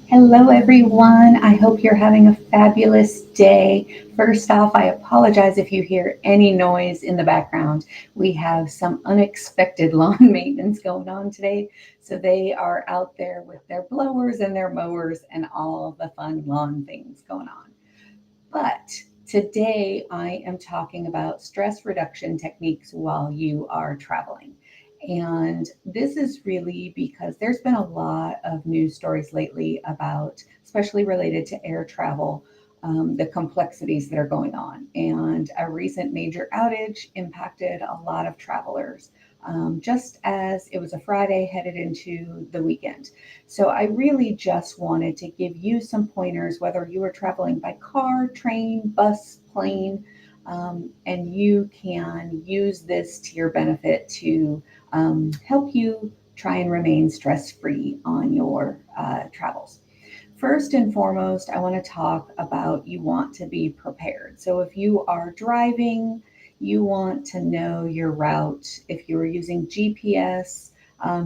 Hello, everyone. I hope you're having a fabulous day. First off, I apologize if you hear any noise in the background. We have some unexpected lawn maintenance going on today. So they are out there with their blowers and their mowers and all the fun lawn things going on. But today I am talking about stress reduction techniques while you are traveling. And this is really because there's been a lot of news stories lately about, especially related to air travel, the complexities that are going on. And a recent major outage impacted a lot of travelers, just as it was a Friday headed into the weekend. So I really just wanted to give you some pointers, whether you are traveling by car, train, bus, plane, and you can use this to your benefit to help you try and remain stress free on your travels. First and foremost, I want to talk about you want to be prepared. So if you are driving, you want to know your route. If you're using GPS,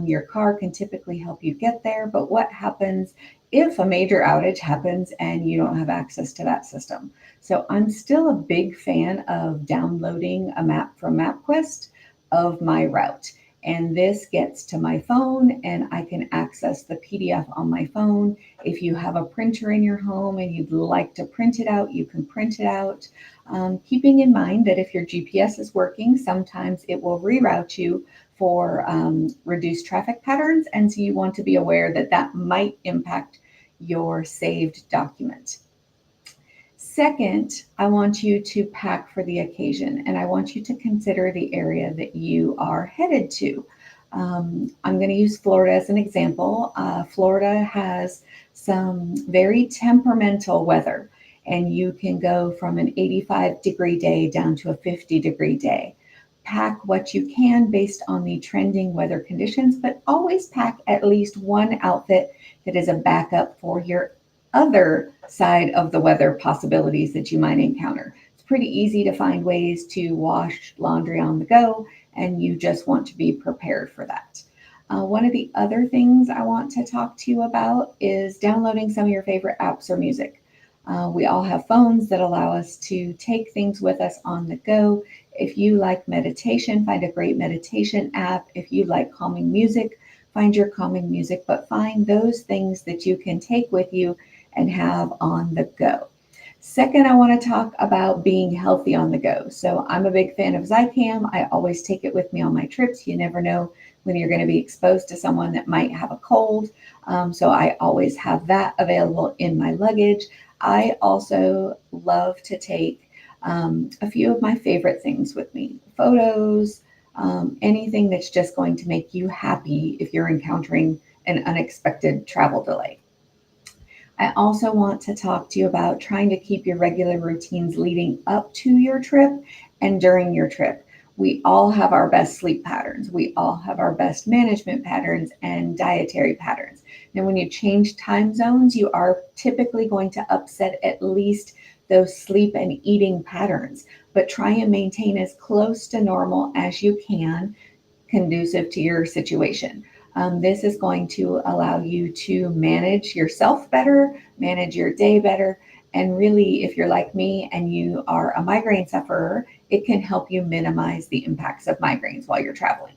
your car can typically help you get there. But what happens if a major outage happens and you don't have access to that system? So I'm still a big fan of downloading a map from MapQuest of my route. And this gets to my phone and I can access the PDF on my phone. If you have a printer in your home and you'd like to print it out, you can print it out. Keeping in mind that if your GPS is working, sometimes it will reroute you for reduced traffic patterns. And so you want to be aware that that might impact your saved document. Second, I want you to pack for the occasion and I want you to consider the area that you are headed to. I'm going to use Florida as an example. Florida has some very temperamental weather, and you can go from an 85-degree day down to a 50-degree day. Pack what you can based on the trending weather conditions, but always pack at least one outfit that is a backup for your other side of the weather possibilities that you might encounter. It's pretty easy to find ways to wash laundry on the go, and you just want to be prepared for that. One of the other things I want to talk to you about is downloading some of your favorite apps or music. We all have phones that allow us to take things with us on the go. If you like meditation, find a great meditation app. If you like calming music, find your calming music, but find those things that you can take with you and have on the go. Second, I want to talk about being healthy on the go. So I'm a big fan of Zicam. I always take it with me on my trips. You never know when you're going to be exposed to someone that might have a cold. So I always have that available in my luggage. I also love to take a few of my favorite things with me, photos, anything that's just going to make you happy if you're encountering an unexpected travel delay. I also want to talk to you about trying to keep your regular routines leading up to your trip and during your trip. We all have our best sleep patterns. We all have our best management patterns and dietary patterns. Now, when you change time zones, you are typically going to upset at least those sleep and eating patterns, but try and maintain as close to normal as you can, conducive to your situation. This is going to allow you to manage yourself better, manage your day better, and really, if you're like me and you are a migraine sufferer, it can help you minimize the impacts of migraines while you're traveling.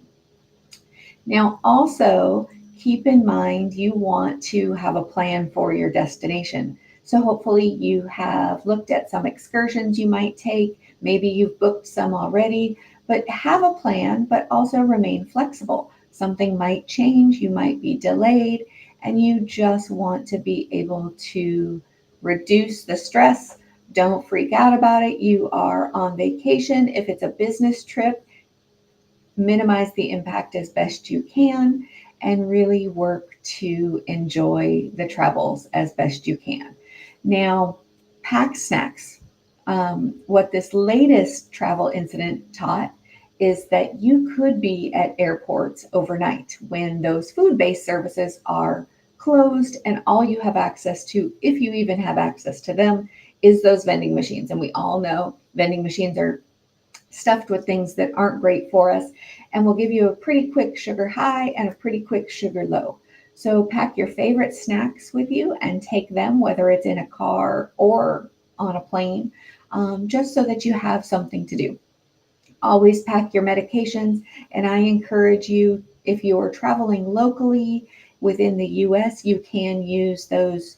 Now, also keep in mind you want to have a plan for your destination. So, hopefully, you have looked at some excursions you might take. Maybe you've booked some already, but have a plan, but also remain flexible. Something might change, you might be delayed, and you just want to be able to reduce the stress. Don't freak out about it. You are on vacation. If it's a business trip, minimize the impact as best you can and really work to enjoy the travels as best you can. Now, pack snacks. What this latest travel incident taught is that you could be at airports overnight when those food based services are closed and all you have access to, if you even have access to them, is those vending machines. And we all know vending machines are stuffed with things that aren't great for us and will give you a pretty quick sugar high and a pretty quick sugar low. So pack your favorite snacks with you and take them, whether it's in a car or on a plane, just so that you have something to do. Always pack your medications, and I encourage you, if you're traveling locally within the US, you can use those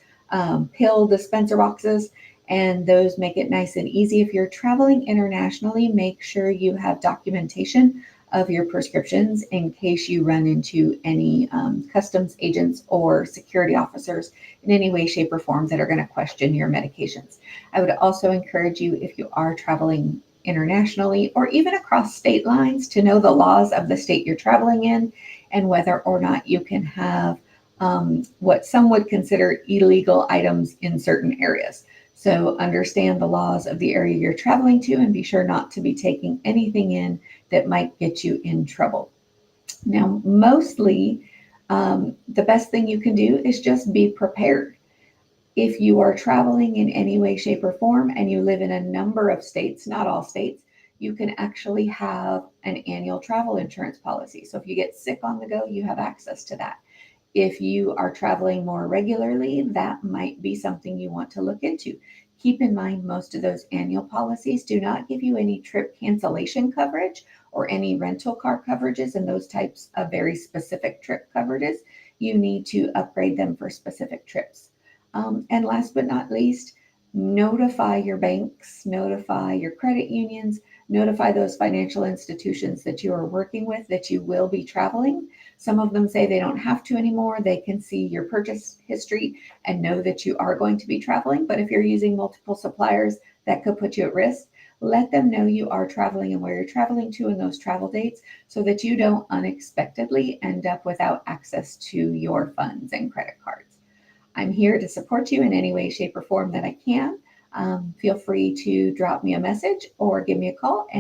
pill dispenser boxes, and those make it nice and easy. If you're traveling internationally, make sure you have documentation of your prescriptions in case you run into any customs agents or security officers in any way, shape, or form that are going to question your medications. I would also encourage you, if you are traveling internationally or even across state lines, to know the laws of the state you're traveling in and whether or not you can have what some would consider illegal items in certain areas. So understand the laws of the area you're traveling to and be sure not to be taking anything in that might get you in trouble. Now, mostly, the best thing you can do is just be prepared. If you are traveling in any way, shape, or form, and you live in a number of states, not all states, you can actually have an annual travel insurance policy. So if you get sick on the go, you have access to that. If you are traveling more regularly, that might be something you want to look into. Keep in mind, most of those annual policies do not give you any trip cancellation coverage or any rental car coverages and those types of very specific trip coverages. You need to upgrade them for specific trips. And last but not least, notify your banks, notify your credit unions, notify those financial institutions that you are working with that you will be traveling. Some of them say they don't have to anymore. They can see your purchase history and know that you are going to be traveling. But if you're using multiple suppliers, that could put you at risk. Let them know you are traveling and where you're traveling to and those travel dates so that you don't unexpectedly end up without access to your funds and credit cards. I'm here to support you in any way, shape, or form that I can. Feel free to drop me a message or give me a call, and